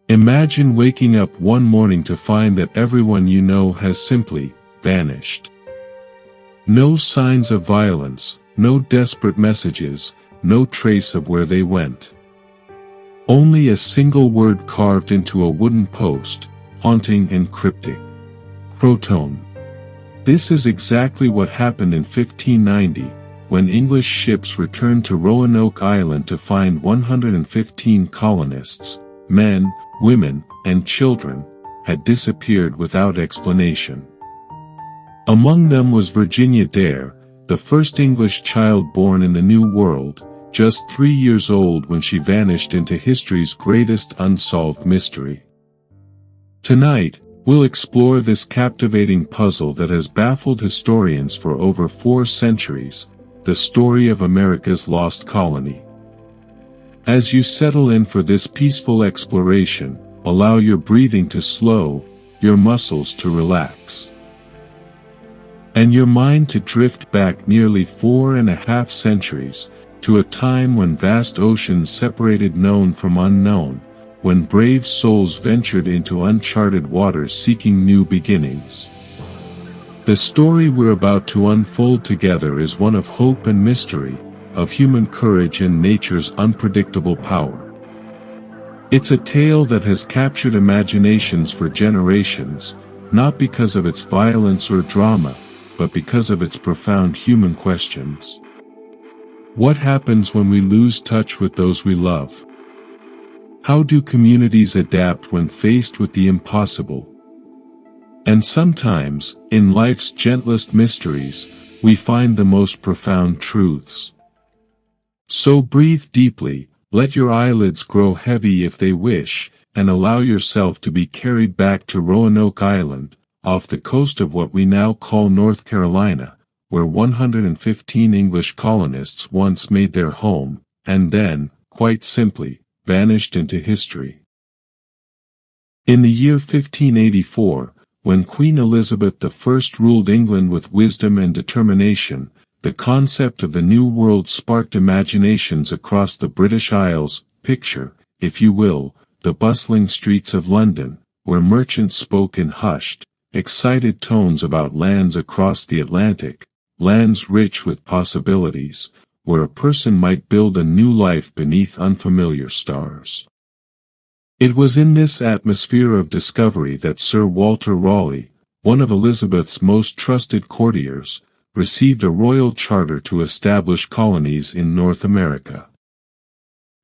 Imagine waking up one morning to find that everyone you know has simply vanished. No signs of violence, no desperate messages, no trace of where they went. Only a single word carved into a wooden post, haunting and cryptic. Croton. This is exactly what happened in 1590, when English ships returned to Roanoke Island to find 115 colonists, men, women, and children, had disappeared without explanation. Among them was Virginia Dare, the first English child born in the New World, just 3 years old when she vanished into history's greatest unsolved mystery. Tonight, we'll explore this captivating puzzle that has baffled historians for over 4 centuries, the story of America's lost colony. As you settle in for this peaceful exploration, allow your breathing to slow, your muscles to relax, and your mind to drift back nearly 4.5 centuries, to a time when vast oceans separated known from unknown, when brave souls ventured into uncharted waters seeking new beginnings. The story we're about to unfold together is one of hope and mystery, of human courage and nature's unpredictable power. It's a tale that has captured imaginations for generations, not because of its violence or drama, but because of its profound human questions. What happens when we lose touch with those we love? How do communities adapt when faced with the impossible? And sometimes, in life's gentlest mysteries, we find the most profound truths. So breathe deeply, let your eyelids grow heavy if they wish, and allow yourself to be carried back to Roanoke Island, off the coast of what we now call North Carolina, where 115 English colonists once made their home, and then, quite simply, vanished into history. In the year 1584, when Queen Elizabeth I ruled England with wisdom and determination, the concept of the New World sparked imaginations across the British Isles. Picture, if you will, the bustling streets of London, where merchants spoke in hushed, excited tones about lands across the Atlantic, lands rich with possibilities, where a person might build a new life beneath unfamiliar stars. It was in this atmosphere of discovery that Sir Walter Raleigh, one of Elizabeth's most trusted courtiers, received a royal charter to establish colonies in North America.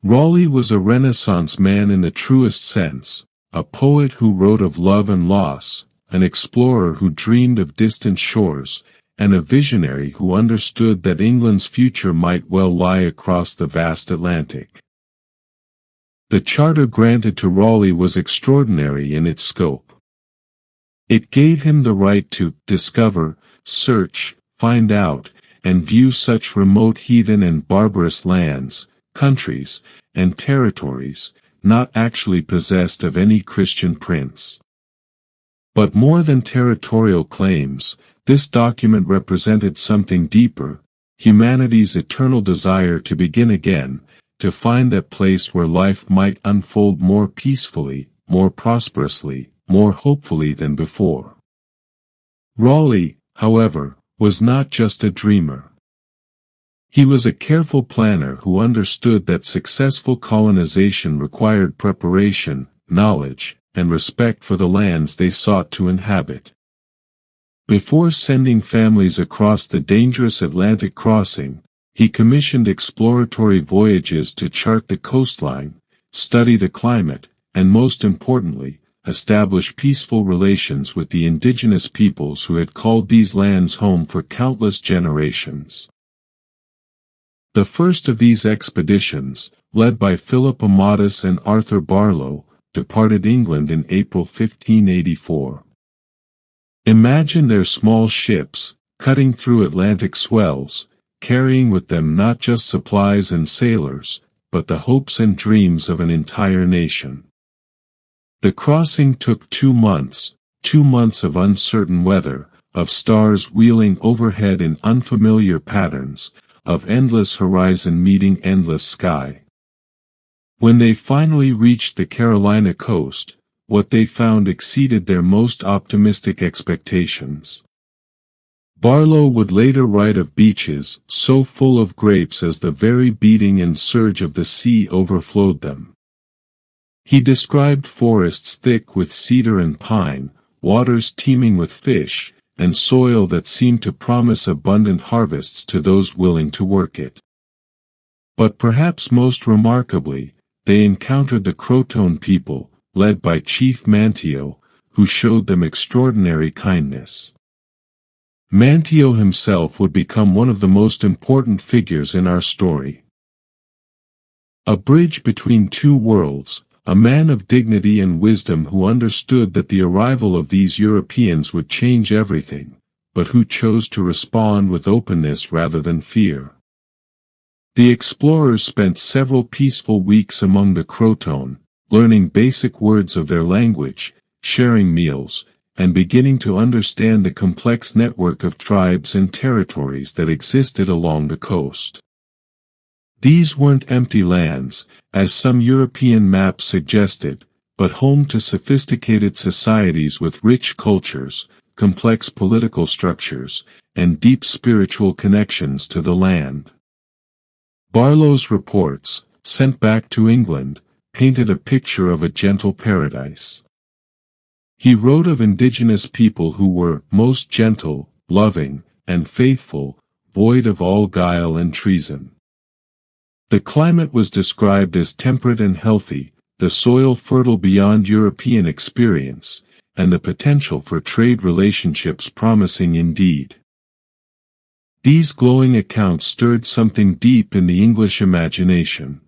Raleigh was a Renaissance man in the truest sense, a poet who wrote of love and loss, an explorer who dreamed of distant shores, and a visionary who understood that England's future might well lie across the vast Atlantic. The charter granted to Raleigh was extraordinary in its scope. It gave him the right to discover, search, find out, and view such remote heathen and barbarous lands, countries, and territories, not actually possessed of any Christian prince. But more than territorial claims, this document represented something deeper, humanity's eternal desire to begin again, to find that place where life might unfold more peacefully, more prosperously, more hopefully than before. Raleigh, however, was not just a dreamer. He was a careful planner who understood that successful colonization required preparation, knowledge, and respect for the lands they sought to inhabit. Before sending families across the dangerous Atlantic crossing, he commissioned exploratory voyages to chart the coastline, study the climate, and most importantly, establish peaceful relations with the indigenous peoples who had called these lands home for countless generations. The first of these expeditions, led by Philip Amatus and Arthur Barlow, departed England in April 1584. Imagine their small ships, cutting through Atlantic swells, carrying with them not just supplies and sailors, but the hopes and dreams of an entire nation. The crossing took 2 months, 2 months of uncertain weather, of stars wheeling overhead in unfamiliar patterns, of endless horizon meeting endless sky. When they finally reached the Carolina coast, what they found exceeded their most optimistic expectations. Barlow would later write of beaches so full of grapes as the very beating and surge of the sea overflowed them. He described forests thick with cedar and pine, waters teeming with fish, and soil that seemed to promise abundant harvests to those willing to work it. But perhaps most remarkably, they encountered the Croton people, led by Chief Manteo, who showed them extraordinary kindness. Manteo himself would become one of the most important figures in our story. A bridge between two worlds, a man of dignity and wisdom who understood that the arrival of these Europeans would change everything, but who chose to respond with openness rather than fear. The explorers spent several peaceful weeks among the Croton, learning basic words of their language, sharing meals, and beginning to understand the complex network of tribes and territories that existed along the coast. These weren't empty lands, as some European maps suggested, but home to sophisticated societies with rich cultures, complex political structures, and deep spiritual connections to the land. Barlow's reports, sent back to England, painted a picture of a gentle paradise. He wrote of indigenous people who were most gentle, loving, and faithful, void of all guile and treason. The climate was described as temperate and healthy, the soil fertile beyond European experience, and the potential for trade relationships promising indeed. These glowing accounts stirred something deep in the English imagination.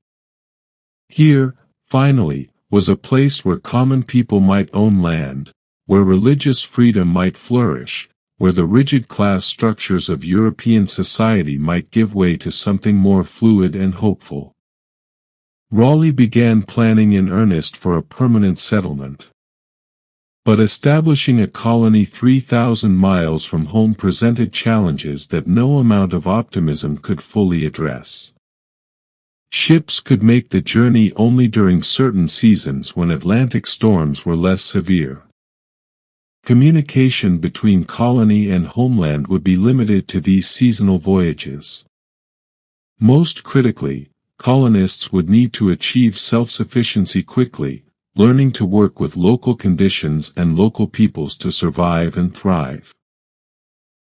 Here, finally, was a place where common people might own land, where religious freedom might flourish, where the rigid class structures of European society might give way to something more fluid and hopeful. Raleigh began planning in earnest for a permanent settlement. But establishing a colony 3,000 miles from home presented challenges that no amount of optimism could fully address. Ships could make the journey only during certain seasons when Atlantic storms were less severe. Communication between colony and homeland would be limited to these seasonal voyages. Most critically, colonists would need to achieve self-sufficiency quickly, learning to work with local conditions and local peoples to survive and thrive.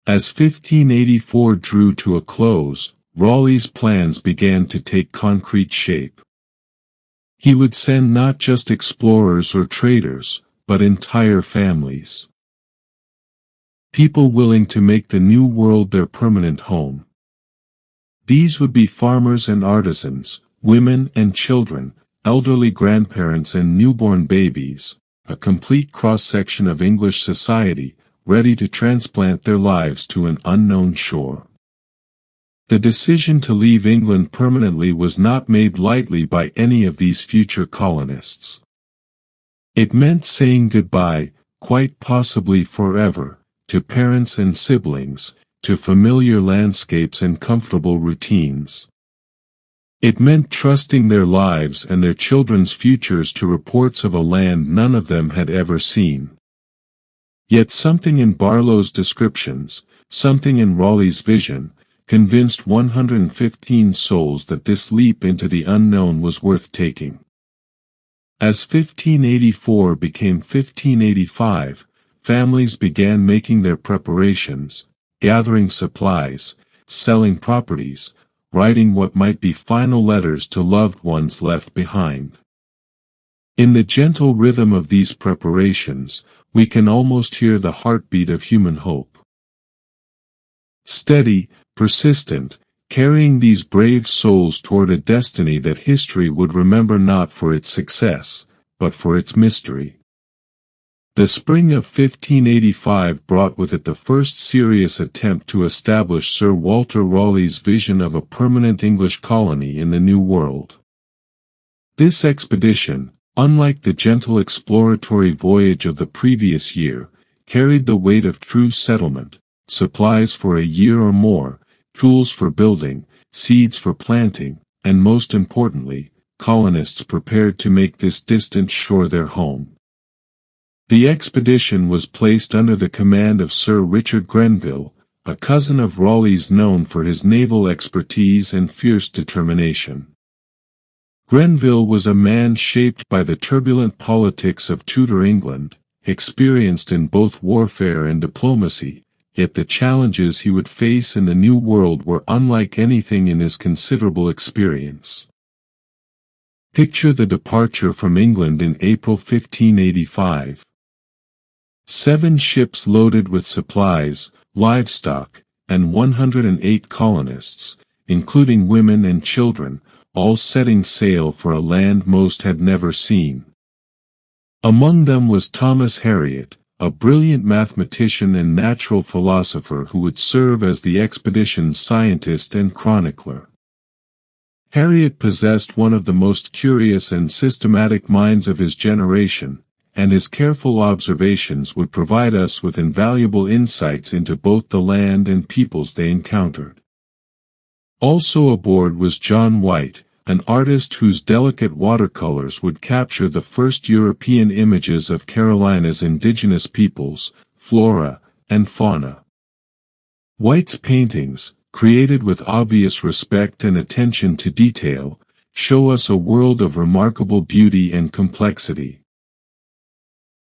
As 1584 drew to a close, Raleigh's plans began to take concrete shape. He would send not just explorers or traders, but entire families. People willing to make the New World their permanent home. These would be farmers and artisans, women and children, elderly grandparents and newborn babies, a complete cross-section of English society, ready to transplant their lives to an unknown shore. The decision to leave England permanently was not made lightly by any of these future colonists. It meant saying goodbye, quite possibly forever, to parents and siblings, to familiar landscapes and comfortable routines. It meant trusting their lives and their children's futures to reports of a land none of them had ever seen. Yet something in Barlow's descriptions, something in Raleigh's vision, convinced 115 souls that this leap into the unknown was worth taking. As 1584 became 1585, families began making their preparations, gathering supplies, selling properties, writing what might be final letters to loved ones left behind. In the gentle rhythm of these preparations, we can almost hear the heartbeat of human hope. Steady, persistent, carrying these brave souls toward a destiny that history would remember not for its success, but for its mystery. The spring of 1585 brought with it the first serious attempt to establish Sir Walter Raleigh's vision of a permanent English colony in the New World. This expedition, unlike the gentle exploratory voyage of the previous year, carried the weight of true settlement, supplies for a year or more, tools for building, seeds for planting, and most importantly, colonists prepared to make this distant shore their home. The expedition was placed under the command of Sir Richard Grenville, a cousin of Raleigh's known for his naval expertise and fierce determination. Grenville was a man shaped by the turbulent politics of Tudor England, experienced in both warfare and diplomacy, yet the challenges he would face in the New World were unlike anything in his considerable experience. Picture the departure from England in April 1585. 7 ships loaded with supplies, livestock, and 108 colonists, including women and children, all setting sail for a land most had never seen. Among them was Thomas Harriot, a brilliant mathematician and natural philosopher who would serve as the expedition's scientist and chronicler. Harriot possessed one of the most curious and systematic minds of his generation, and his careful observations would provide us with invaluable insights into both the land and peoples they encountered. Also aboard was John White, an artist whose delicate watercolors would capture the first European images of Carolina's indigenous peoples, flora, and fauna. White's paintings, created with obvious respect and attention to detail, show us a world of remarkable beauty and complexity.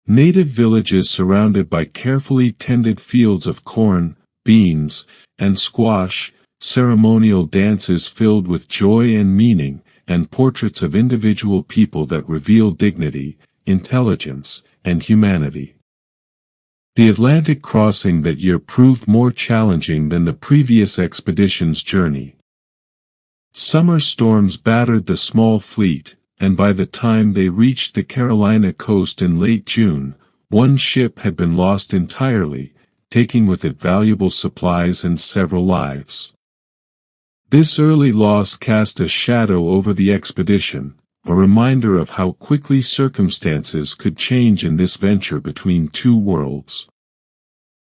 Native villages surrounded by carefully tended fields of corn, beans, and squash, ceremonial dances filled with joy and meaning, and portraits of individual people that reveal dignity, intelligence, and humanity. The Atlantic crossing that year proved more challenging than the previous expedition's journey. Summer storms battered the small fleet, and by the time they reached the Carolina coast in late June, one ship had been lost entirely, taking with it valuable supplies and several lives. This early loss cast a shadow over the expedition, a reminder of how quickly circumstances could change in this venture between two worlds.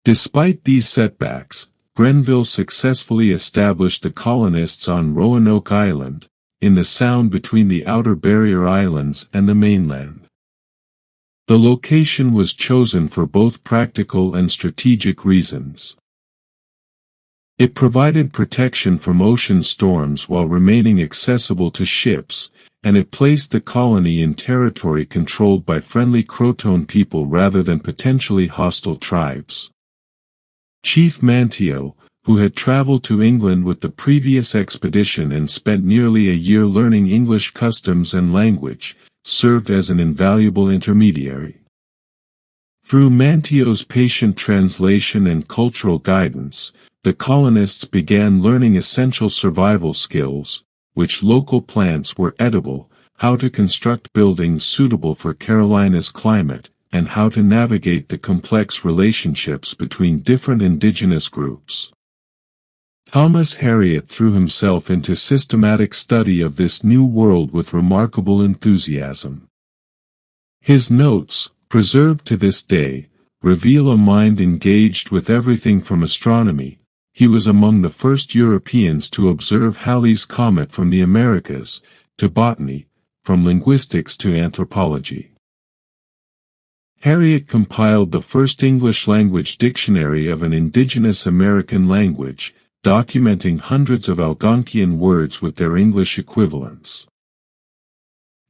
Despite these setbacks, Grenville successfully established the colonists on Roanoke Island, in the sound between the Outer Barrier Islands and the mainland. The location was chosen for both practical and strategic reasons. It provided protection from ocean storms while remaining accessible to ships, and it placed the colony in territory controlled by friendly Croton people rather than potentially hostile tribes. Chief Manteo, who had traveled to England with the previous expedition and spent nearly a year learning English customs and language, served as an invaluable intermediary. Through Manteo's patient translation and cultural guidance, the colonists began learning essential survival skills, which local plants were edible, how to construct buildings suitable for Carolina's climate, and how to navigate the complex relationships between different indigenous groups. Thomas Harriot threw himself into systematic study of this new world with remarkable enthusiasm. His notes, preserved to this day, reveal a mind engaged with everything from astronomy. He was among the first Europeans to observe Halley's Comet from the Americas, to botany, from linguistics to anthropology. Harriot compiled the first English-language dictionary of an indigenous American language, documenting hundreds of Algonquian words with their English equivalents.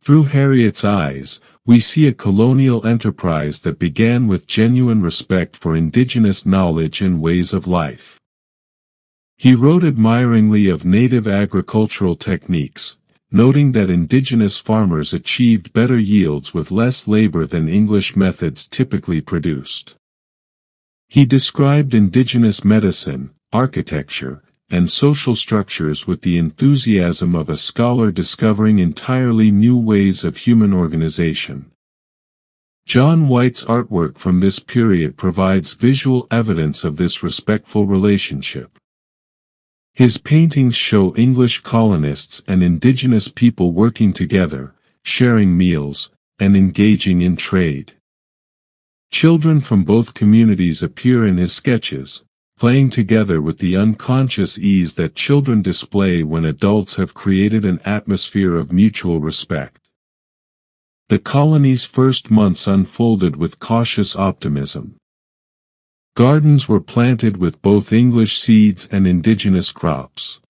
Through Harriot's eyes, we see a colonial enterprise that began with genuine respect for indigenous knowledge and ways of life. He wrote admiringly of native agricultural techniques, noting that indigenous farmers achieved better yields with less labor than English methods typically produced. He described indigenous medicine, architecture, and social structures with the enthusiasm of a scholar discovering entirely new ways of human organization. John White's artwork from this period provides visual evidence of this respectful relationship. His paintings show English colonists and indigenous people working together, sharing meals, and engaging in trade. Children from both communities appear in his sketches, playing together with the unconscious ease that children display when adults have created an atmosphere of mutual respect. The colony's first months unfolded with cautious optimism. Gardens were planted with both English seeds and indigenous crops.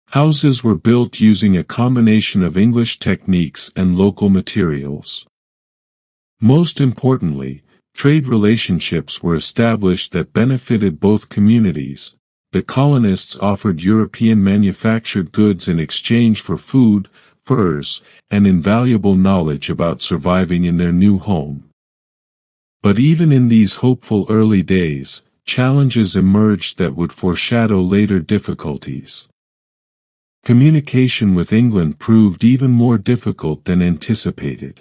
Houses were built using a combination of English techniques and local materials. Most importantly, trade relationships were established that benefited both communities. The colonists offered European manufactured goods in exchange for food, furs, and invaluable knowledge about surviving in their new home. But even in these hopeful early days, challenges emerged that would foreshadow later difficulties. Communication with England proved even more difficult than anticipated.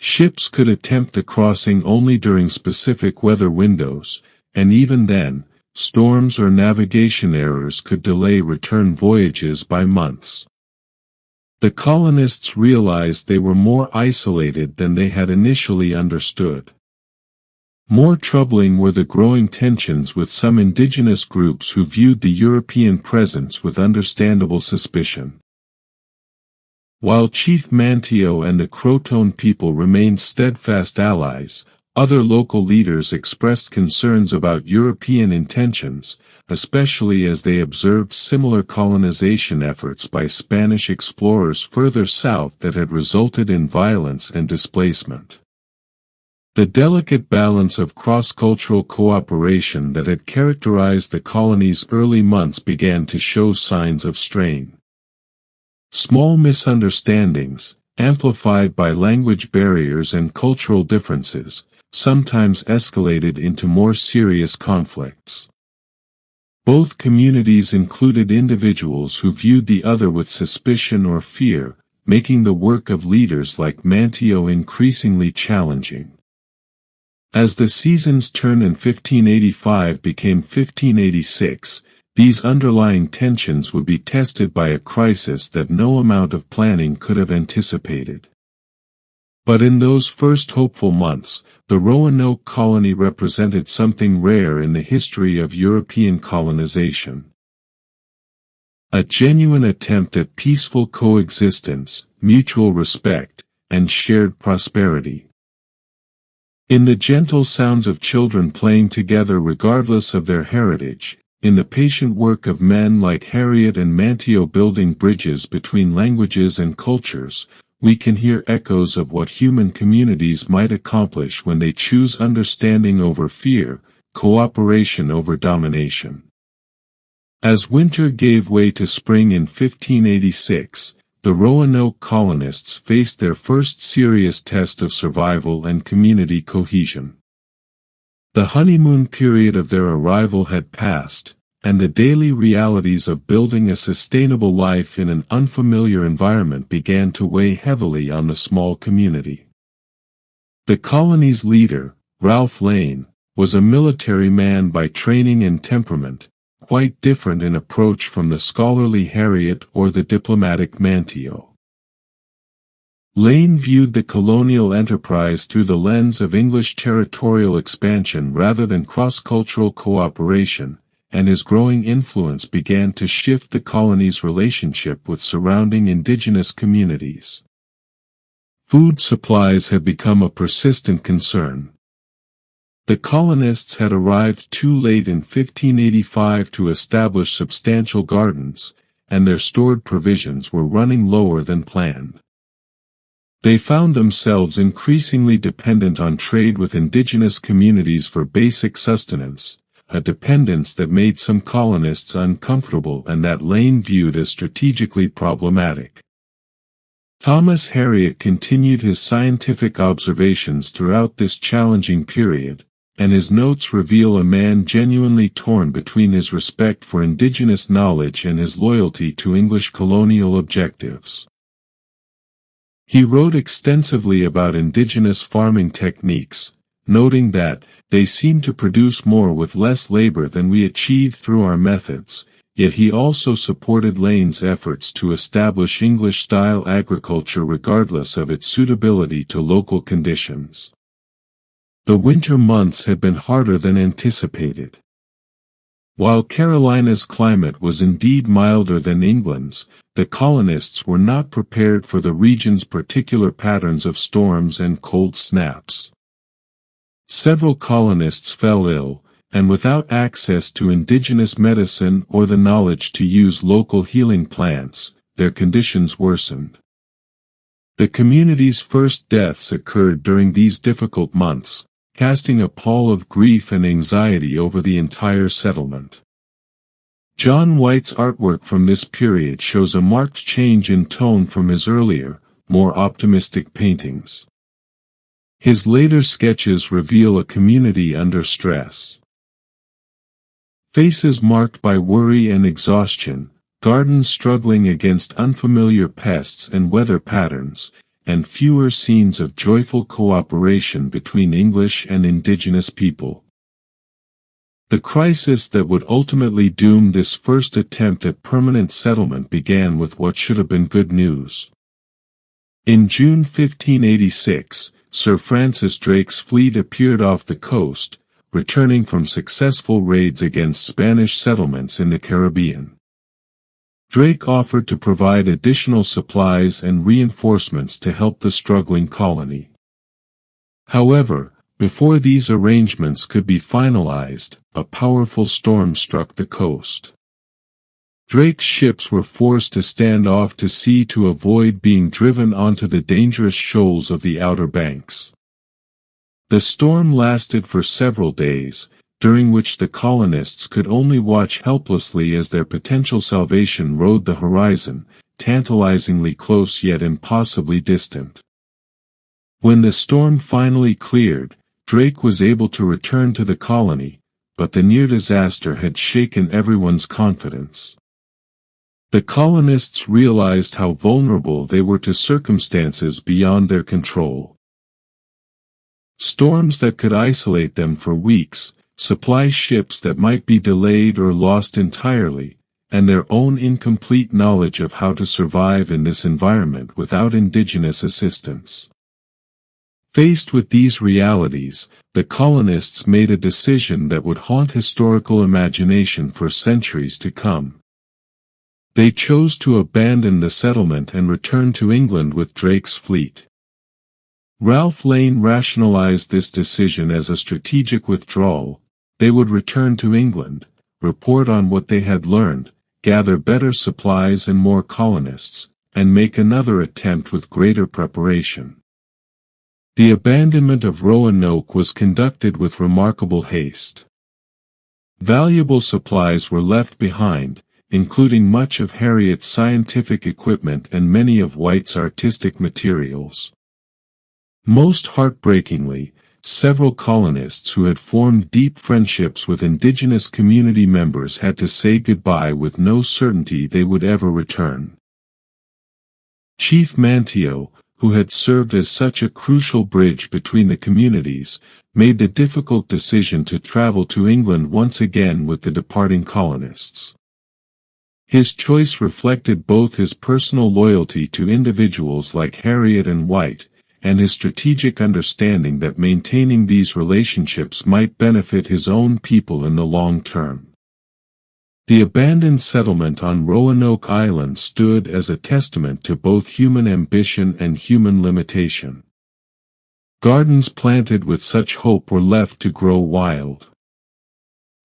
Ships could attempt the crossing only during specific weather windows, and even then, storms or navigation errors could delay return voyages by months. The colonists realized they were more isolated than they had initially understood. More troubling were the growing tensions with some indigenous groups who viewed the European presence with understandable suspicion. While Chief Manteo and the Croton people remained steadfast allies, other local leaders expressed concerns about European intentions, especially as they observed similar colonization efforts by Spanish explorers further south that had resulted in violence and displacement. The delicate balance of cross-cultural cooperation that had characterized the colony's early months began to show signs of strain. Small misunderstandings, amplified by language barriers and cultural differences, sometimes escalated into more serious conflicts. Both communities included individuals who viewed the other with suspicion or fear, making the work of leaders like Manteo increasingly challenging. As the seasons turned and 1585 became 1586, these underlying tensions would be tested by a crisis that no amount of planning could have anticipated. But in those first hopeful months, the Roanoke colony represented something rare in the history of European colonization. A genuine attempt at peaceful coexistence, mutual respect, and shared prosperity. In the gentle sounds of children playing together regardless of their heritage, in the patient work of men like Harriet and Manteo building bridges between languages and cultures, we can hear echoes of what human communities might accomplish when they choose understanding over fear, cooperation over domination. As winter gave way to spring in 1586, the Roanoke colonists faced their first serious test of survival and community cohesion. The honeymoon period of their arrival had passed, and the daily realities of building a sustainable life in an unfamiliar environment began to weigh heavily on the small community. The colony's leader, Ralph Lane, was a military man by training and temperament, quite different in approach from the scholarly Harriet or the diplomatic Manteo. Lane viewed the colonial enterprise through the lens of English territorial expansion rather than cross-cultural cooperation, and his growing influence began to shift the colony's relationship with surrounding indigenous communities. Food supplies had become a persistent concern. The colonists had arrived too late in 1585 to establish substantial gardens, and their stored provisions were running lower than planned. They found themselves increasingly dependent on trade with indigenous communities for basic sustenance, a dependence that made some colonists uncomfortable and that Lane viewed as strategically problematic. Thomas Harriot continued his scientific observations throughout this challenging period, and his notes reveal a man genuinely torn between his respect for indigenous knowledge and his loyalty to English colonial objectives. He wrote extensively about indigenous farming techniques, noting that they seem to produce more with less labor than we achieve through our methods, yet he also supported Lane's efforts to establish English-style agriculture regardless of its suitability to local conditions. The winter months had been harder than anticipated. While Carolina's climate was indeed milder than England's, the colonists were not prepared for the region's particular patterns of storms and cold snaps. Several colonists fell ill, and without access to indigenous medicine or the knowledge to use local healing plants, their conditions worsened. The community's first deaths occurred during these difficult months, casting a pall of grief and anxiety over the entire settlement. John White's artwork from this period shows a marked change in tone from his earlier, more optimistic paintings. His later sketches reveal a community under stress. Faces marked by worry and exhaustion, gardens struggling against unfamiliar pests and weather patterns, and fewer scenes of joyful cooperation between English and indigenous people. The crisis that would ultimately doom this first attempt at permanent settlement began with what should have been good news. In June 1586, Sir Francis Drake's fleet appeared off the coast, returning from successful raids against Spanish settlements in the Caribbean. Drake offered to provide additional supplies and reinforcements to help the struggling colony. However, before these arrangements could be finalized, a powerful storm struck the coast. Drake's ships were forced to stand off to sea to avoid being driven onto the dangerous shoals of the Outer Banks. The storm lasted for several days, during which the colonists could only watch helplessly as their potential salvation rode the horizon, tantalizingly close yet impossibly distant. When the storm finally cleared, Drake was able to return to the colony, but the near disaster had shaken everyone's confidence. The colonists realized how vulnerable they were to circumstances beyond their control. Storms that could isolate them for weeks, supply ships that might be delayed or lost entirely, and their own incomplete knowledge of how to survive in this environment without indigenous assistance. Faced with these realities, the colonists made a decision that would haunt historical imagination for centuries to come. They chose to abandon the settlement and return to England with Drake's fleet. Ralph Lane rationalized this decision as a strategic withdrawal. They would return to England, report on what they had learned, gather better supplies and more colonists, and make another attempt with greater preparation. The abandonment of Roanoke was conducted with remarkable haste. Valuable supplies were left behind, including much of Harriet's scientific equipment and many of White's artistic materials. Most heartbreakingly, several colonists who had formed deep friendships with indigenous community members had to say goodbye with no certainty they would ever return. Chief Manteo, who had served as such a crucial bridge between the communities, made the difficult decision to travel to England once again with the departing colonists. His choice reflected both his personal loyalty to individuals like Harriet and White, and his strategic understanding that maintaining these relationships might benefit his own people in the long term. The abandoned settlement on Roanoke Island stood as a testament to both human ambition and human limitation. Gardens planted with such hope were left to grow wild.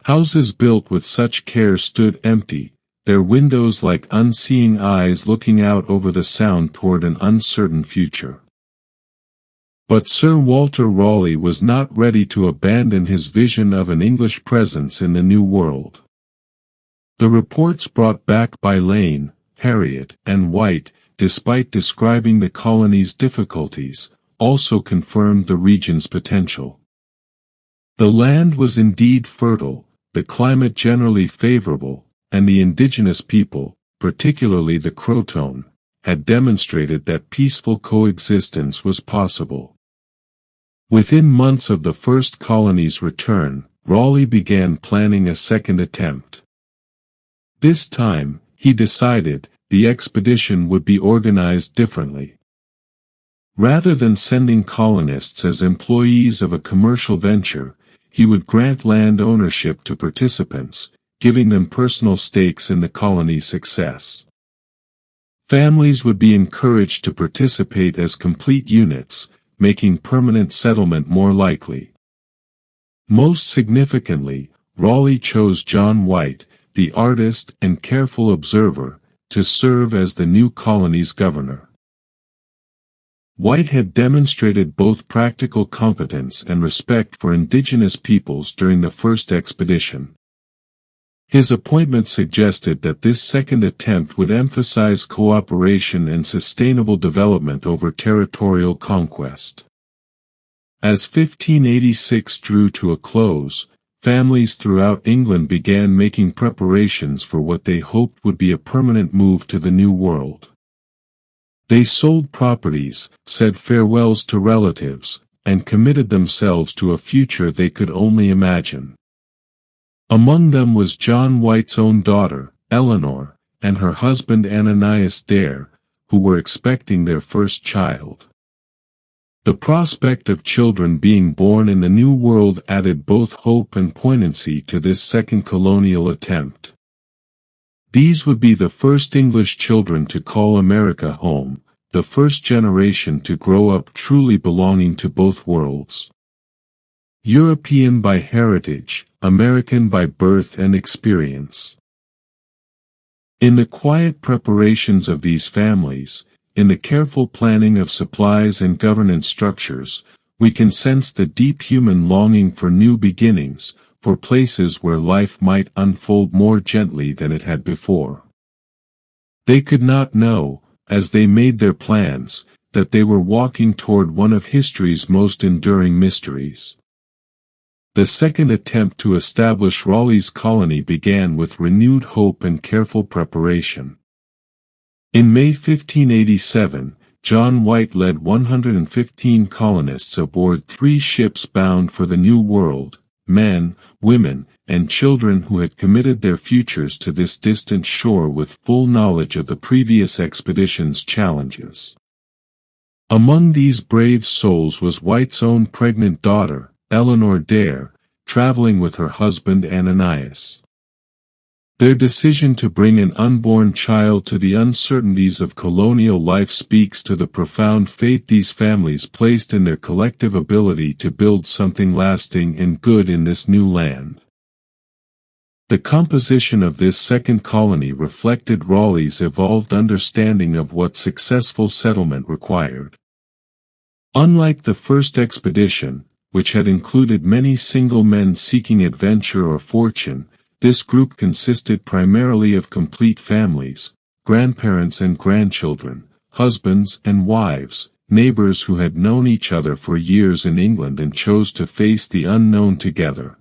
Houses built with such care stood empty, their windows like unseeing eyes looking out over the Sound toward an uncertain future. But Sir Walter Raleigh was not ready to abandon his vision of an English presence in the New World. The reports brought back by Lane, Harriet, and White, despite describing the colony's difficulties, also confirmed the region's potential. The land was indeed fertile, the climate generally favorable, and the indigenous people, particularly the Croton, had demonstrated that peaceful coexistence was possible. Within months of the first colony's return, Raleigh began planning a second attempt. This time, he decided, the expedition would be organized differently. Rather than sending colonists as employees of a commercial venture, he would grant land ownership to participants, giving them personal stakes in the colony's success. Families would be encouraged to participate as complete units, making permanent settlement more likely. Most significantly, Raleigh chose John White, the artist and careful observer, to serve as the new colony's governor. White had demonstrated both practical competence and respect for indigenous peoples during the first expedition. His appointment suggested that this second attempt would emphasize cooperation and sustainable development over territorial conquest. As 1586 drew to a close, families throughout England began making preparations for what they hoped would be a permanent move to the New World. They sold properties, said farewells to relatives, and committed themselves to a future they could only imagine. Among them was John White's own daughter, Eleanor, and her husband Ananias Dare, who were expecting their first child. The prospect of children being born in the New World added both hope and poignancy to this second colonial attempt. These would be the first English children to call America home, the first generation to grow up truly belonging to both worlds. European by heritage, American by birth and experience. In the quiet preparations of these families, in the careful planning of supplies and governance structures, we can sense the deep human longing for new beginnings, for places where life might unfold more gently than it had before. They could not know, as they made their plans, that they were walking toward one of history's most enduring mysteries. The second attempt to establish Raleigh's colony began with renewed hope and careful preparation. In May 1587, John White led 115 colonists aboard 3 ships bound for the New World, men, women, and children who had committed their futures to this distant shore with full knowledge of the previous expedition's challenges. Among these brave souls was White's own pregnant daughter, Eleanor Dare, traveling with her husband Ananias. Their decision to bring an unborn child to the uncertainties of colonial life speaks to the profound faith these families placed in their collective ability to build something lasting and good in this new land. The composition of this second colony reflected Raleigh's evolved understanding of what successful settlement required. Unlike the first expedition, which had included many single men seeking adventure or fortune, this group consisted primarily of complete families, grandparents and grandchildren, husbands and wives, neighbors who had known each other for years in England and chose to face the unknown together.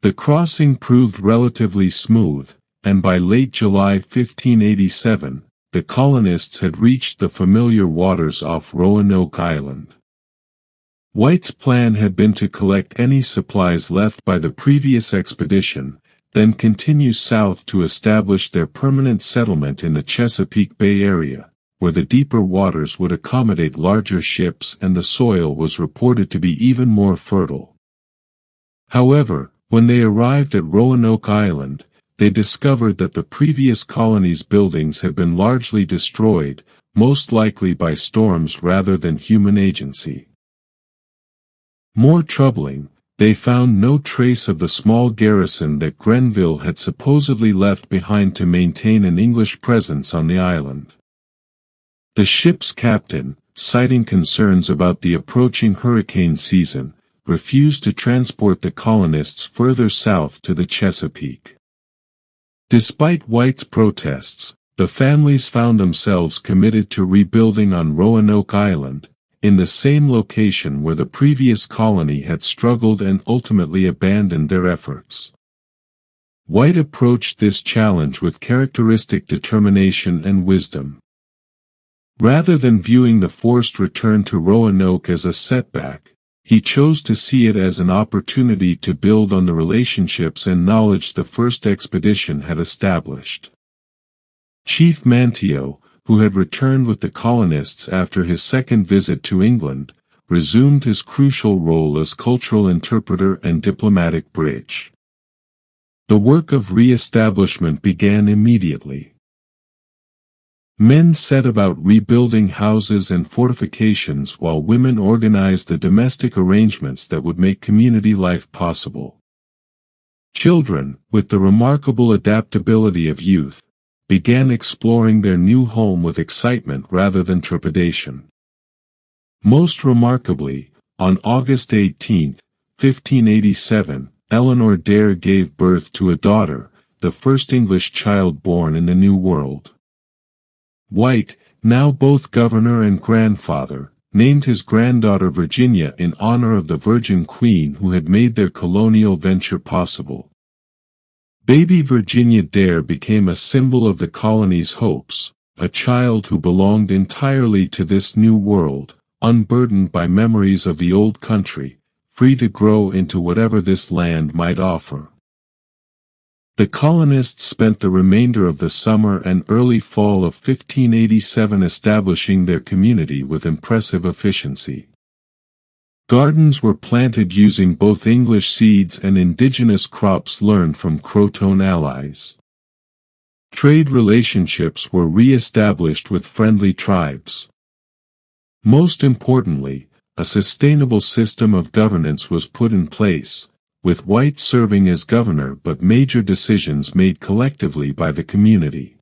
The crossing proved relatively smooth, and by late July 1587, the colonists had reached the familiar waters off Roanoke Island. White's plan had been to collect any supplies left by the previous expedition, then continue south to establish their permanent settlement in the Chesapeake Bay area, where the deeper waters would accommodate larger ships and the soil was reported to be even more fertile. However, when they arrived at Roanoke Island, they discovered that the previous colony's buildings had been largely destroyed, most likely by storms rather than human agency. More troubling, they found no trace of the small garrison that Grenville had supposedly left behind to maintain an English presence on the island. The ship's captain, citing concerns about the approaching hurricane season, refused to transport the colonists further south to the Chesapeake. Despite White's protests, the families found themselves committed to rebuilding on Roanoke Island, in the same location where the previous colony had struggled and ultimately abandoned their efforts. White approached this challenge with characteristic determination and wisdom. Rather than viewing the forced return to Roanoke as a setback, he chose to see it as an opportunity to build on the relationships and knowledge the first expedition had established. Chief Manteo, who had returned with the colonists after his second visit to England, resumed his crucial role as cultural interpreter and diplomatic bridge. The work of re-establishment began immediately. Men set about rebuilding houses and fortifications while women organized the domestic arrangements that would make community life possible. Children, with the remarkable adaptability of youth, began exploring their new home with excitement rather than trepidation. Most remarkably, on August 18, 1587, Eleanor Dare gave birth to a daughter, the first English child born in the New World. White, now both governor and grandfather, named his granddaughter Virginia in honor of the Virgin Queen who had made their colonial venture possible. Baby Virginia Dare became a symbol of the colony's hopes, a child who belonged entirely to this new world, unburdened by memories of the old country, free to grow into whatever this land might offer. The colonists spent the remainder of the summer and early fall of 1587 establishing their community with impressive efficiency. Gardens were planted using both English seeds and indigenous crops learned from Croton allies. Trade relationships were re-established with friendly tribes. Most importantly, a sustainable system of governance was put in place, with White serving as governor but major decisions made collectively by the community.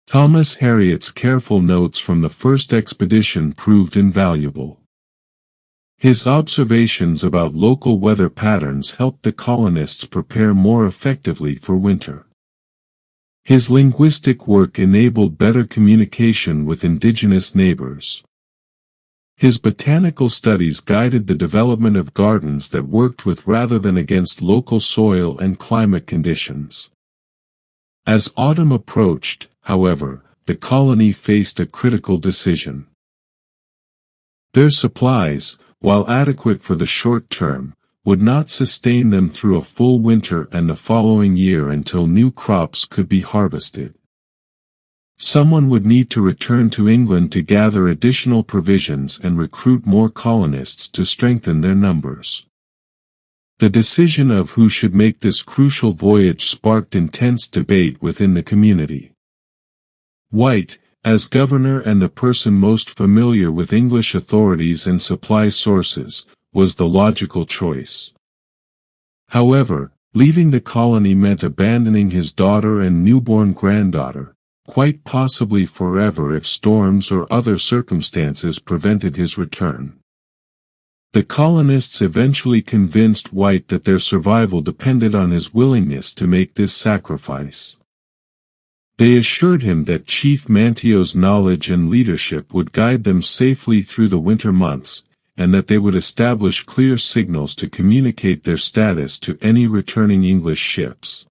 Thomas Harriot's careful notes from the first expedition proved invaluable. His observations about local weather patterns helped the colonists prepare more effectively for winter. His linguistic work enabled better communication with indigenous neighbors. His botanical studies guided the development of gardens that worked with rather than against local soil and climate conditions. As autumn approached, however, the colony faced a critical decision. Their supplies, while adequate for the short term, would not sustain them through a full winter and the following year until new crops could be harvested. Someone would need to return to England to gather additional provisions and recruit more colonists to strengthen their numbers. The decision of who should make this crucial voyage sparked intense debate within the community. White, as governor and the person most familiar with English authorities and supply sources, was the logical choice. However, leaving the colony meant abandoning his daughter and newborn granddaughter, quite possibly forever if storms or other circumstances prevented his return. The colonists eventually convinced White that their survival depended on his willingness to make this sacrifice. They assured him that Chief Mantio's knowledge and leadership would guide them safely through the winter months, and that they would establish clear signals to communicate their status to any returning English ships.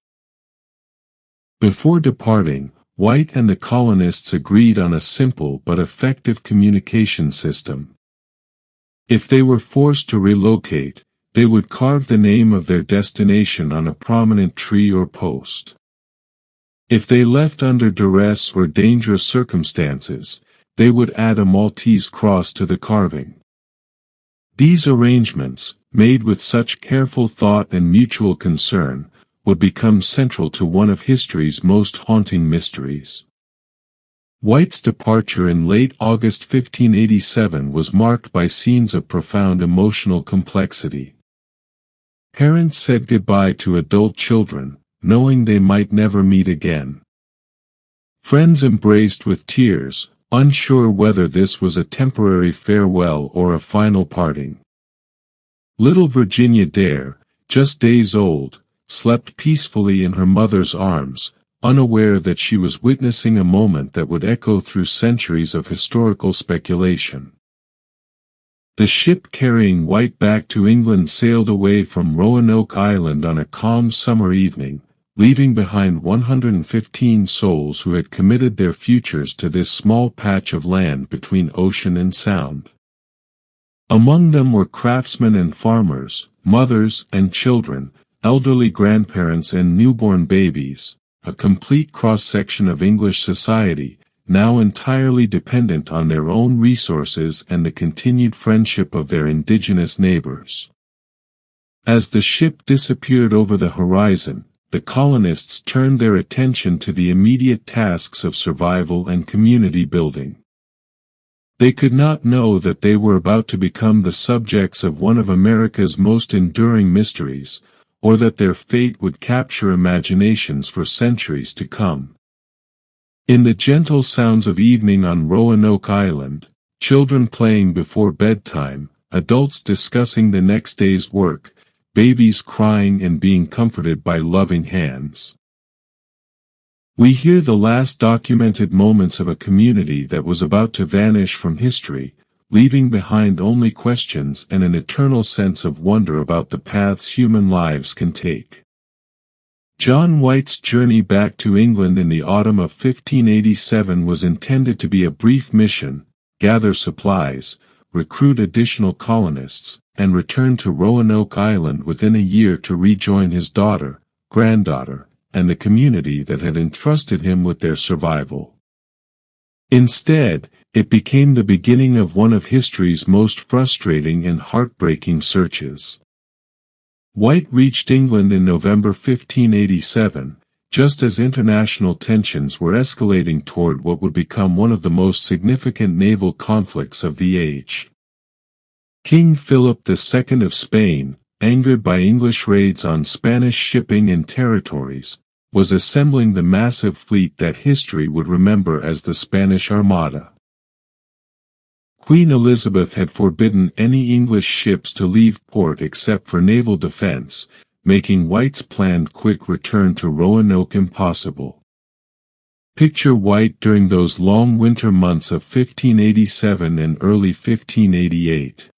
Before departing, White and the colonists agreed on a simple but effective communication system. If they were forced to relocate, they would carve the name of their destination on a prominent tree or post. If they left under duress or dangerous circumstances, they would add a Maltese cross to the carving. These arrangements, made with such careful thought and mutual concern, would become central to one of history's most haunting mysteries. White's departure in late August 1587 was marked by scenes of profound emotional complexity. Parents said goodbye to adult children, knowing they might never meet again. Friends embraced with tears, unsure whether this was a temporary farewell or a final parting. Little Virginia Dare, just days old, slept peacefully in her mother's arms, unaware that she was witnessing a moment that would echo through centuries of historical speculation. The ship carrying White back to England sailed away from Roanoke Island on a calm summer evening, leaving behind 115 souls who had committed their futures to this small patch of land between ocean and sound. Among them were craftsmen and farmers, mothers and children, elderly grandparents and newborn babies, a complete cross-section of English society, now entirely dependent on their own resources and the continued friendship of their indigenous neighbors. As the ship disappeared over the horizon, the colonists turned their attention to the immediate tasks of survival and community building. They could not know that they were about to become the subjects of one of America's most enduring mysteries, or that their fate would capture imaginations for centuries to come. In the gentle sounds of evening on Roanoke Island, children playing before bedtime, adults discussing the next day's work, babies crying and being comforted by loving hands. We hear the last documented moments of a community that was about to vanish from history, leaving behind only questions and an eternal sense of wonder about the paths human lives can take. John White's journey back to England in the autumn of 1587 was intended to be a brief mission: gather supplies, recruit additional colonists, and return to Roanoke Island within a year to rejoin his daughter, granddaughter, and the community that had entrusted him with their survival. Instead, it became the beginning of one of history's most frustrating and heartbreaking searches. White reached England in November 1587, just as international tensions were escalating toward what would become one of the most significant naval conflicts of the age. King Philip II of Spain, angered by English raids on Spanish shipping and territories, was assembling the massive fleet that history would remember as the Spanish Armada. Queen Elizabeth had forbidden any English ships to leave port except for naval defense, making White's planned quick return to Roanoke impossible. Picture White during those long winter months of 1587 and early 1588.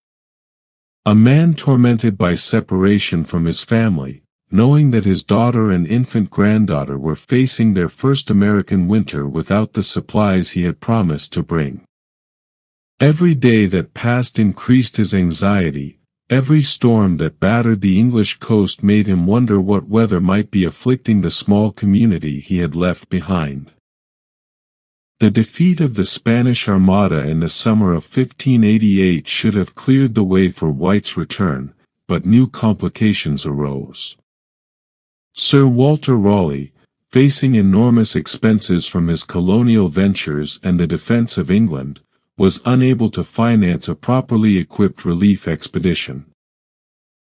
A man tormented by separation from his family, knowing that his daughter and infant granddaughter were facing their first American winter without the supplies he had promised to bring. Every day that passed increased his anxiety. Every storm that battered the English coast made him wonder what weather might be afflicting the small community he had left behind. The defeat of the Spanish Armada in the summer of 1588 should have cleared the way for White's return, but new complications arose. Sir Walter Raleigh, facing enormous expenses from his colonial ventures and the defense of England, was unable to finance a properly equipped relief expedition.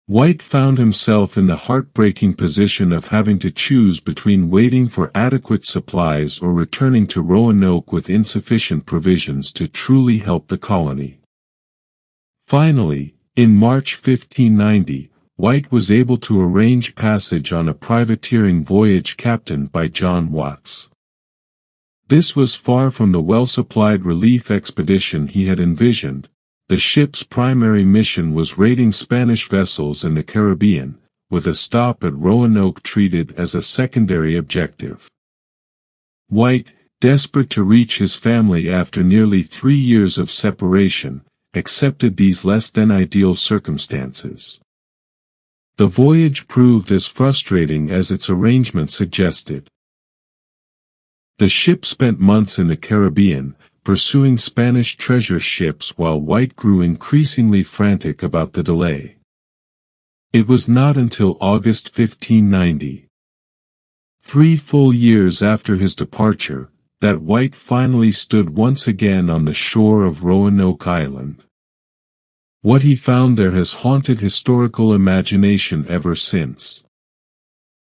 White found himself in the heartbreaking position of having to choose between waiting for adequate supplies or returning to Roanoke with insufficient provisions to truly help the colony. Finally, in March 1590, White was able to arrange passage on a privateering voyage captained by John Watts. This was far from the well-supplied relief expedition he had envisioned. The ship's primary mission was raiding Spanish vessels in the Caribbean, with a stop at Roanoke treated as a secondary objective. White, desperate to reach his family after nearly 3 years of separation, accepted these less than ideal circumstances. The voyage proved as frustrating as its arrangement suggested. The ship spent months in the Caribbean, pursuing Spanish treasure ships while White grew increasingly frantic about the delay. It was not until August 1590, 3 full years after his departure, that White finally stood once again on the shore of Roanoke Island. What he found there has haunted historical imagination ever since.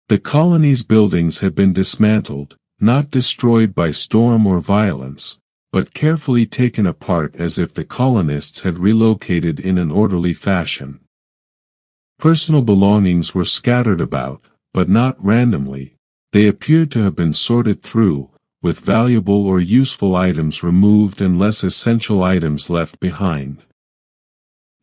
The colony's buildings had been dismantled, not destroyed by storm or violence, but carefully taken apart as if the colonists had relocated in an orderly fashion. Personal belongings were scattered about, but not randomly. They appeared to have been sorted through, with valuable or useful items removed and less essential items left behind.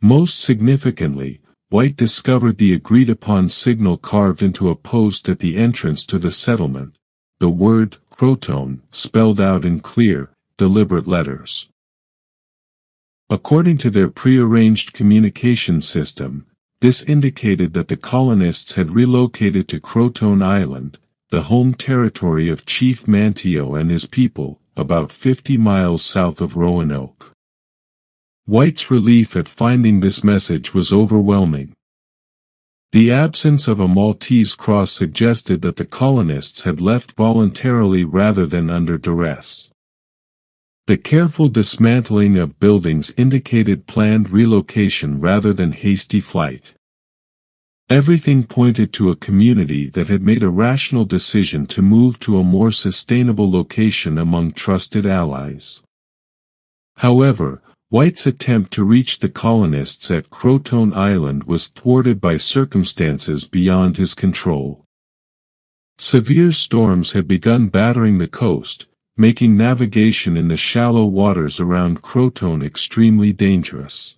Most significantly, White discovered the agreed-upon signal carved into a post at the entrance to the settlement, the word Croton spelled out in clear, deliberate letters. According to their prearranged communication system, this indicated that the colonists had relocated to Croton Island, the home territory of Chief Manteo and his people, about 50 miles south of Roanoke. White's relief at finding this message was overwhelming. The absence of a Maltese cross suggested that the colonists had left voluntarily rather than under duress. The careful dismantling of buildings indicated planned relocation rather than hasty flight. Everything pointed to a community that had made a rational decision to move to a more sustainable location among trusted allies. However, White's attempt to reach the colonists at Croton Island was thwarted by circumstances beyond his control. Severe storms had begun battering the coast, making navigation in the shallow waters around Croton extremely dangerous.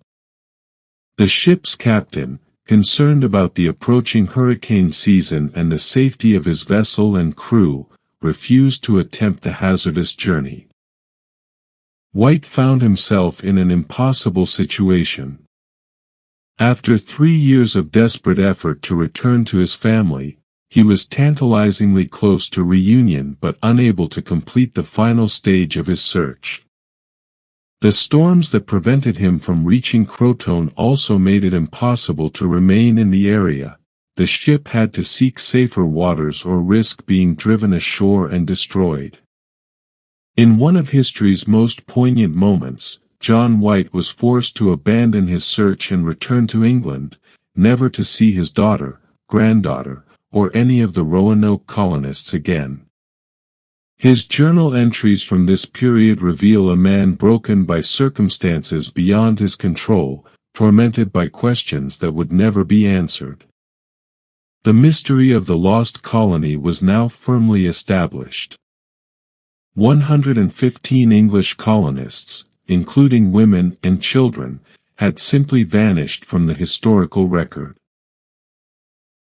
The ship's captain, concerned about the approaching hurricane season and the safety of his vessel and crew, refused to attempt the hazardous journey. White found himself in an impossible situation. After 3 years of desperate effort to return to his family, he was tantalizingly close to reunion but unable to complete the final stage of his search. The storms that prevented him from reaching Croton also made it impossible to remain in the area. The ship had to seek safer waters or risk being driven ashore and destroyed. In one of history's most poignant moments, John White was forced to abandon his search and return to England, never to see his daughter, granddaughter, or any of the Roanoke colonists again. His journal entries from this period reveal a man broken by circumstances beyond his control, tormented by questions that would never be answered. The mystery of the lost colony was now firmly established. 115 English colonists, including women and children, had simply vanished from the historical record.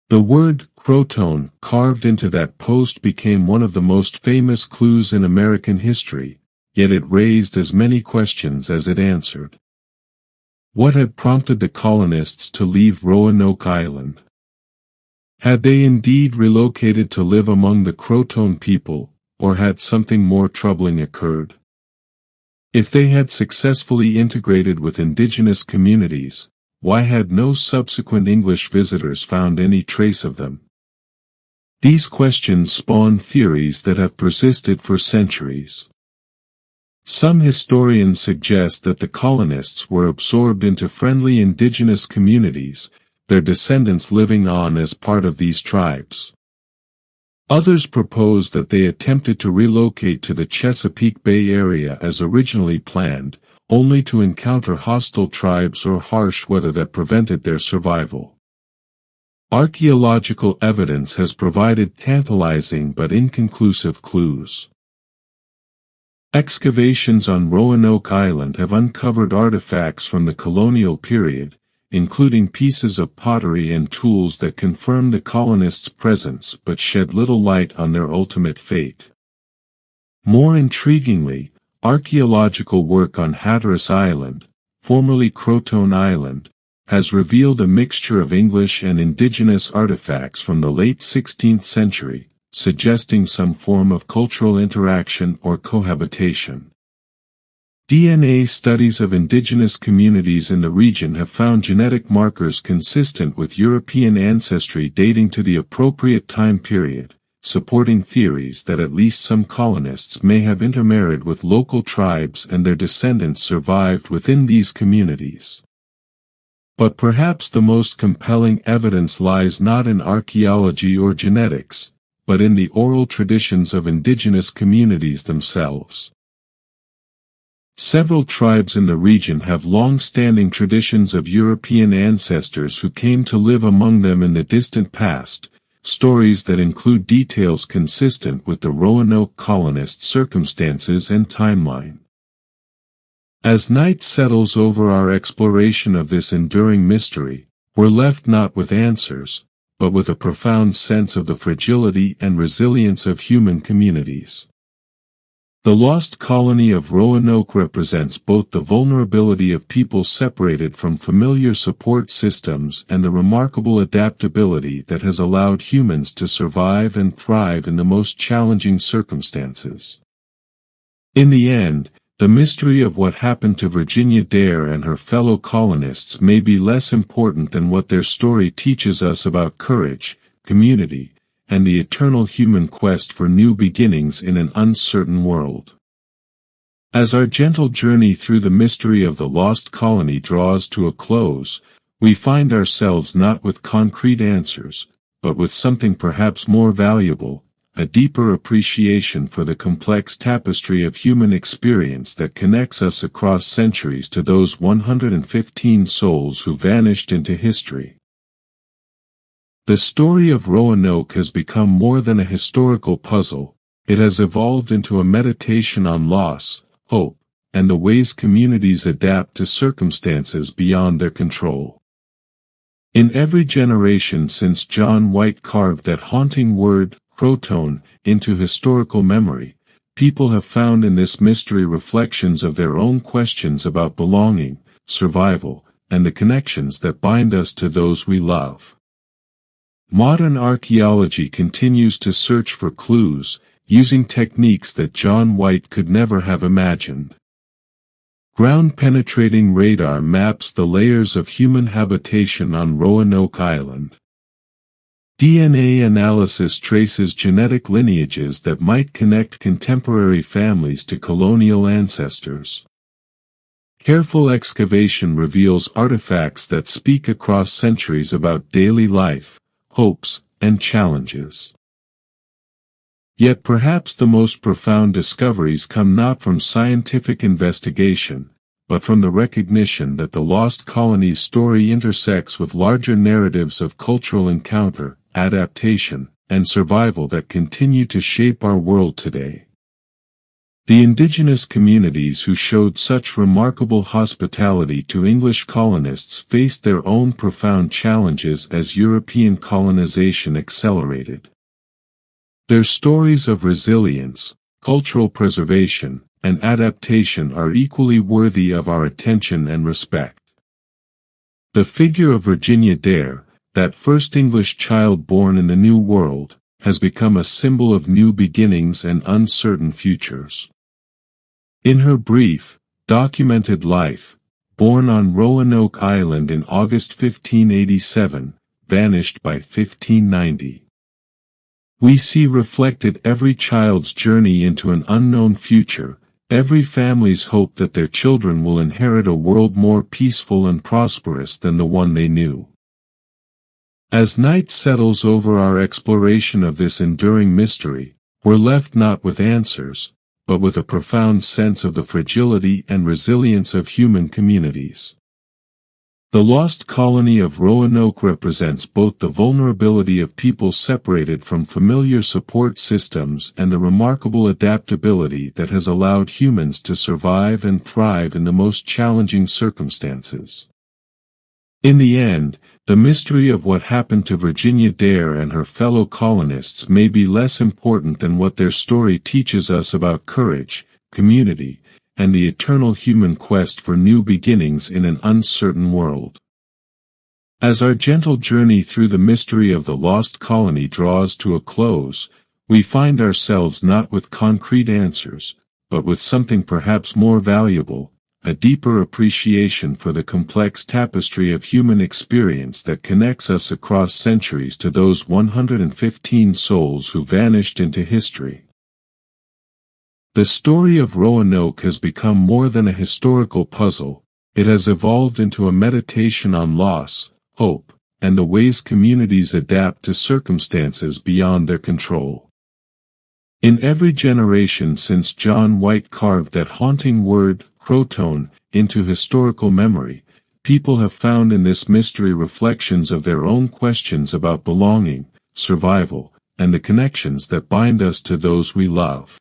The word Croton carved into that post became one of the most famous clues in American history, yet it raised as many questions as it answered. What had prompted the colonists to leave Roanoke Island? Had they indeed relocated to live among the Croton people, or had something more troubling occurred? If they had successfully integrated with indigenous communities, why had no subsequent English visitors found any trace of them? These questions spawned theories that have persisted for centuries. Some historians suggest that the colonists were absorbed into friendly indigenous communities, their descendants living on as part of these tribes. Others propose that they attempted to relocate to the Chesapeake Bay area as originally planned, only to encounter hostile tribes or harsh weather that prevented their survival. Archaeological evidence has provided tantalizing but inconclusive clues. Excavations on Roanoke Island have uncovered artifacts from the colonial period, including pieces of pottery and tools that confirm the colonists' presence but shed little light on their ultimate fate. More intriguingly, archaeological work on Hatteras Island, formerly Croton Island, has revealed a mixture of English and indigenous artifacts from the late 16th century, suggesting some form of cultural interaction or cohabitation. DNA studies of indigenous communities in the region have found genetic markers consistent with European ancestry dating to the appropriate time period, supporting theories that at least some colonists may have intermarried with local tribes and their descendants survived within these communities. But perhaps the most compelling evidence lies not in archaeology or genetics, but in the oral traditions of indigenous communities themselves. Several tribes in the region have long-standing traditions of European ancestors who came to live among them in the distant past, stories that include details consistent with the Roanoke colonists' circumstances and timeline. As night settles over our exploration of this enduring mystery, we're left not with answers, but with a profound sense of the fragility and resilience of human communities. The Lost Colony of Roanoke represents both the vulnerability of people separated from familiar support systems and the remarkable adaptability that has allowed humans to survive and thrive in the most challenging circumstances. In the end, the mystery of what happened to Virginia Dare and her fellow colonists may be less important than what their story teaches us about courage, community, and the eternal human quest for new beginnings in an uncertain world. As our gentle journey through the mystery of the lost colony draws to a close, we find ourselves not with concrete answers, but with something perhaps more valuable, a deeper appreciation for the complex tapestry of human experience that connects us across centuries to those 115 souls who vanished into history. The story of Roanoke has become more than a historical puzzle. It has evolved into a meditation on loss, hope, and the ways communities adapt to circumstances beyond their control. In every generation since John White carved that haunting word, Croton, into historical memory, people have found in this mystery reflections of their own questions about belonging, survival, and the connections that bind us to those we love. Modern archaeology continues to search for clues, using techniques that John White could never have imagined. Ground-penetrating radar maps the layers of human habitation on Roanoke Island. DNA analysis traces genetic lineages that might connect contemporary families to colonial ancestors. Careful excavation reveals artifacts that speak across centuries about daily life, hopes, and challenges. Yet perhaps the most profound discoveries come not from scientific investigation, but from the recognition that the lost colony's story intersects with larger narratives of cultural encounter, adaptation, and survival that continue to shape our world today. The indigenous communities who showed such remarkable hospitality to English colonists faced their own profound challenges as European colonization accelerated. Their stories of resilience, cultural preservation, and adaptation are equally worthy of our attention and respect. The figure of Virginia Dare, that first English child born in the New World, has become a symbol of new beginnings and uncertain futures. In her brief, documented life, born on Roanoke Island in August 1587, vanished by 1590. We see reflected every child's journey into an unknown future, every family's hope that their children will inherit a world more peaceful and prosperous than the one they knew. As night settles over our exploration of this enduring mystery, we're left not with answers, but with a profound sense of the fragility and resilience of human communities. The lost colony of Roanoke represents both the vulnerability of people separated from familiar support systems and the remarkable adaptability that has allowed humans to survive and thrive in the most challenging circumstances. In the end, the mystery of what happened to Virginia Dare and her fellow colonists may be less important than what their story teaches us about courage, community, and the eternal human quest for new beginnings in an uncertain world. As our gentle journey through the mystery of the lost colony draws to a close, we find ourselves not with concrete answers, but with something perhaps more valuable, a deeper appreciation for the complex tapestry of human experience that connects us across centuries to those 115 souls who vanished into history. The story of Roanoke has become more than a historical puzzle. It has evolved into a meditation on loss, hope, and the ways communities adapt to circumstances beyond their control. In every generation since John White carved that haunting word, Croton, into historical memory, people have found in this mystery reflections of their own questions about belonging, survival, and the connections that bind us to those we love.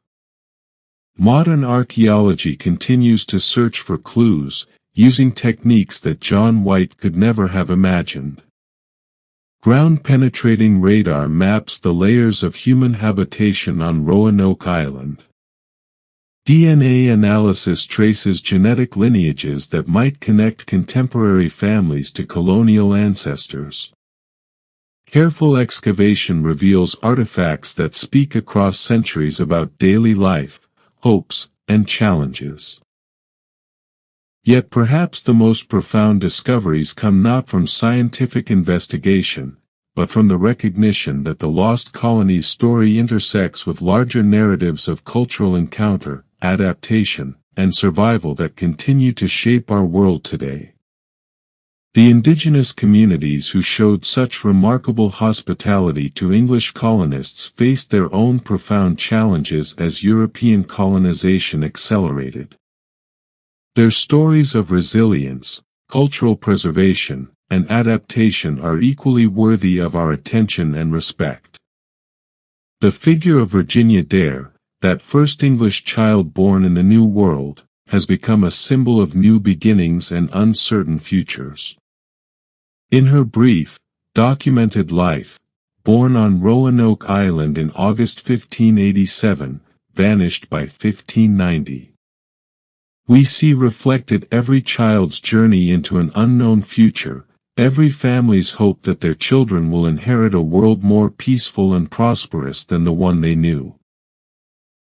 Modern archaeology continues to search for clues, using techniques that John White could never have imagined. Ground-penetrating radar maps the layers of human habitation on Roanoke Island. DNA analysis traces genetic lineages that might connect contemporary families to colonial ancestors. Careful excavation reveals artifacts that speak across centuries about daily life, hopes, and challenges. Yet perhaps the most profound discoveries come not from scientific investigation, but from the recognition that the Lost Colony's story intersects with larger narratives of cultural encounter, adaptation, and survival that continue to shape our world today. The indigenous communities who showed such remarkable hospitality to English colonists faced their own profound challenges as European colonization accelerated. Their stories of resilience, cultural preservation, and adaptation are equally worthy of our attention and respect. The figure of Virginia Dare, that first English child born in the New World, has become a symbol of new beginnings and uncertain futures. In her brief, documented life, born on Roanoke Island in August 1587, vanished by 1590. We see reflected every child's journey into an unknown future, every family's hope that their children will inherit a world more peaceful and prosperous than the one they knew.